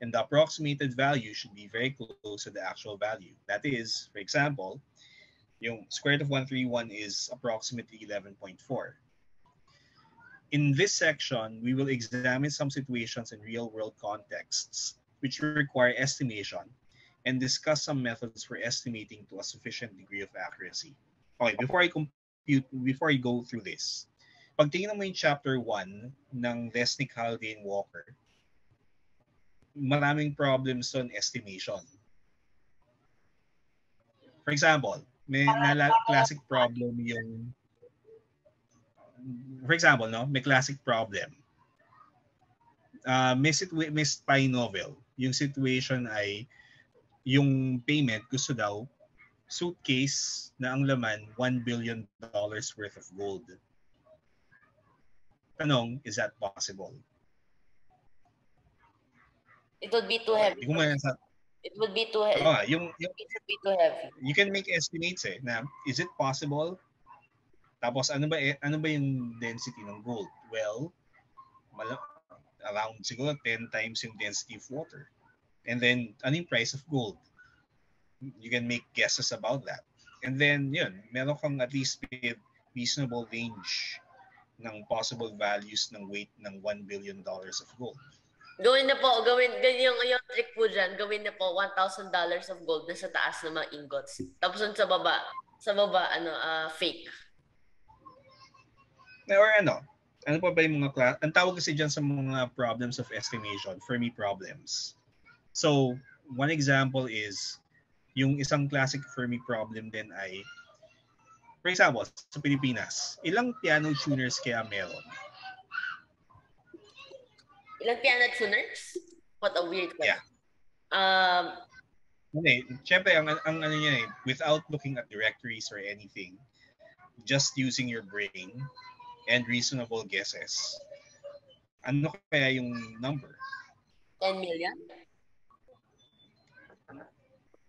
And the approximated value should be very close to the actual value. That is, for example, yung square root of 131 is approximately 11.4. In this section, we will examine some situations in real-world contexts which require estimation and discuss some methods for estimating to a sufficient degree of accuracy. Okay, before I go through this, pag tingnan mo yung chapter 1 ng Lesnick, Halliday, and Walker, maraming problems on estimation. For example, may classic problem yung may classic problem. May spy novel. Yung situation ay yung payment gusto daw suitcase na ang laman $1 billion worth of gold. Tanong, is that possible? It would be too heavy. It would be too heavy. It would be too heavy. You can make estimates eh na is it possible? Tapos ano ba yung density ng gold? Well, around siguro 10 times yung density of water. And then ano yung price of gold? You can make guesses about that. And then yun, meron kang at least reasonable range ng possible values ng weight ng $1 billion of gold. Gawin yung trick po dyan, gawin na po $1,000 of gold na sa taas ng mga ingots. Tapos sa baba, fake. Or ano pa ba yung mga class? Ang tawag kasi dyan sa mga problems of estimation, Fermi problems. So, one example is, yung isang classic Fermi problem din ay, for example, sa Pilipinas, ilang piano tuners kaya meron? Ilang piano tuners? What a weird question. Yeah. Um, Siyempre, ang ano niya without looking at directories or anything, just using your brain and reasonable guesses, ano kaya yung number? 10 million?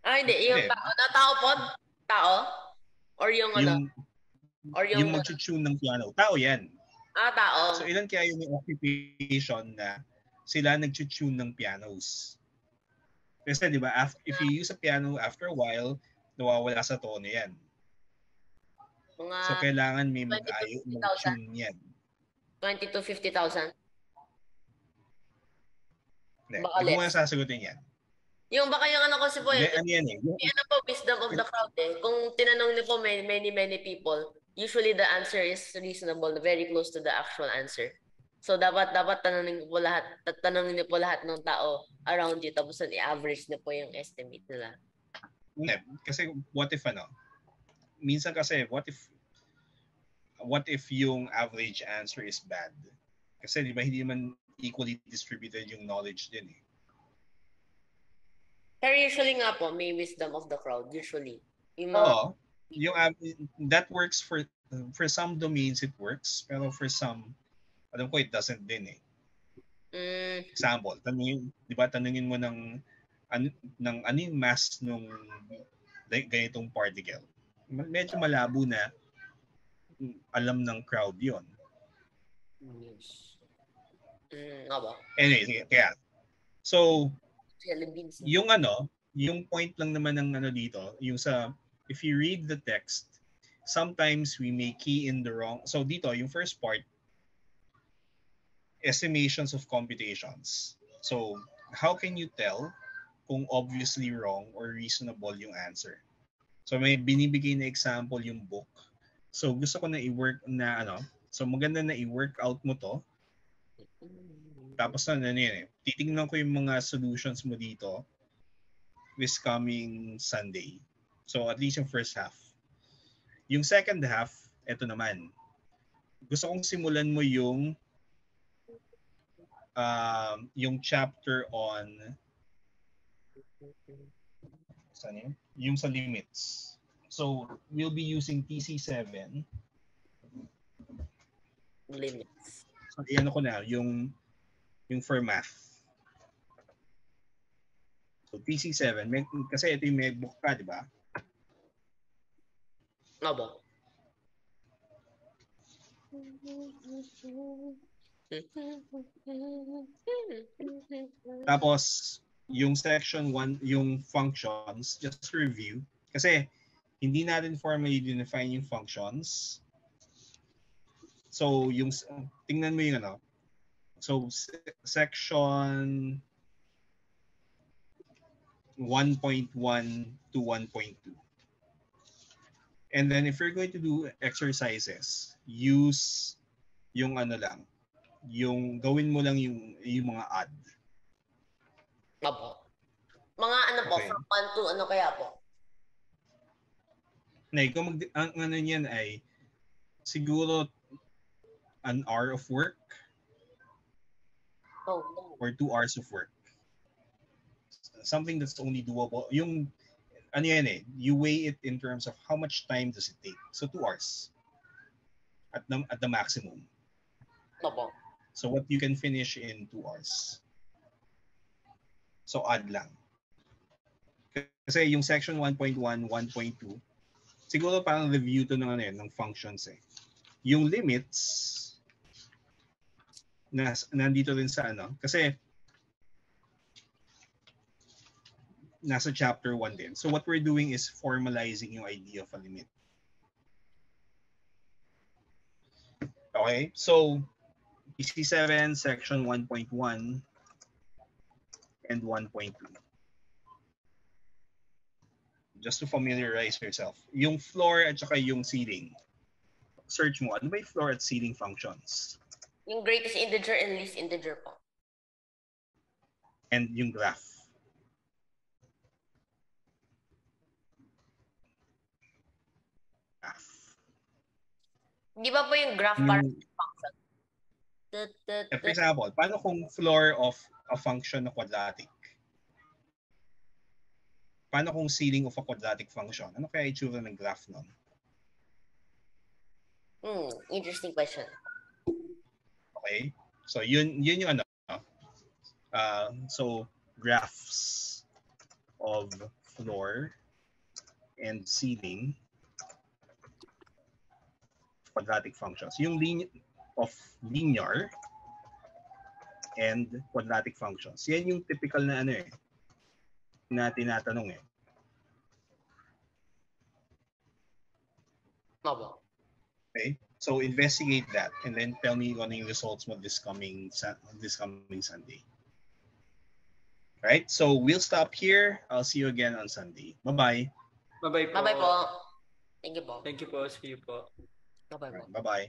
Hindi. Yung Hindi. tao. Tao po? Tao? Or yung ano? Or Yung mag-tune ng piano. Tao yan. Tao. So, ilan kaya yung occupation na sila nag-tune ng pianos? Kasi, di ba, if you use a piano, after a while, nawawala sa tono yan. Mga So, kailangan may mag-tune yan. 20 to 50,000. Hindi. Baka Hindi ko less. muna sasagutin yan. Yung baka yung ano kasi po Hindi, yun. ano yan eh. Yung ano po, wisdom of the crowd eh. Kung tinanong niyo po many people, usually the answer is reasonable, very close to the actual answer. So dapat tanungin niyo po lahat ng tao around you, tapos i-average niyo po yung estimate nila. Hindi. Kasi what if minsan kasi what if yung average answer is bad? Kasi di ba hindi man equally distributed yung knowledge din eh. Pero usually nga po, may wisdom of the crowd, usually. Oo. That works for some domains, it works. Pero for some, alam ko it doesn't din eh. Example, tanungin mo ng ano yung mass nung ganitong particle. Medyo malabo na alam ng crowd yon. Yes. Nga ba? Anyway, kaya. So, yung yung point lang naman ng dito, yung if you read the text, sometimes we may key in the wrong. So dito, yung first part, estimations of computations. So, how can you tell kung obviously wrong or reasonable yung answer? So may binibigay na example yung book. So gusto ko na i-work na so maganda na i-work out mo to. Tapos titingnan ko yung mga solutions mo dito this coming Sunday. So at least yung first half. Yung second half, eto naman. Gusto kong simulan mo yung chapter on yung sa limits. So we'll be using TC7. Limits. So ko na yung for math. So TC7, kasi ito yung may book ka, di ba? Aba. Tapos, yung section 1, yung functions, just review. Kasi, hindi natin formally define yung functions. So, tingnan mo yung So, section 1.1 to 1.2. And then, if you're going to do exercises, use yung yung gawin mo lang yung mga odd. Apo. Mga po, Okay. from 1 to kaya po? Kung ang niyan ay siguro an hour of work or 2 hours of work. Something that's only doable. Yung you weigh it in terms of how much time does it take. So 2 hours at the maximum. Apo. So what you can finish in 2 hours. So odd lang. Kasi yung section 1.1, 1.2, siguro parang review to ng functions eh. Yung limits nandito rin sa kasi nasa chapter 1 din. So what we're doing is formalizing yung idea of a limit. Okay? So TC7 section 1.1 and 1.2. Just to familiarize yourself. Yung floor at saka yung ceiling. search mo, ano ba yung floor at ceiling functions? Yung greatest integer and least integer po. And yung graph. Graph. Di ba po yung graph para Yung, function? for example, paano kung floor of a function na quadratic? Paano kung ceiling of a quadratic function? Ano kaya itsura ng graph nun? Interesting question. Okay? So, yun yung ano. So, graphs of floor and ceiling quadratic functions. Yung of linear and quadratic functions. Yan yung typical na ano eh, na tinatanong eh. Opo. Okay? So investigate that and then tell me kung ano yung results mo this coming Sunday. Right? So we'll stop here. I'll see you again on Sunday. Bye-bye. Bye-bye po. Bye-bye po. Thank you po. Thank you po. See you po. Bye-bye po. Bye-bye.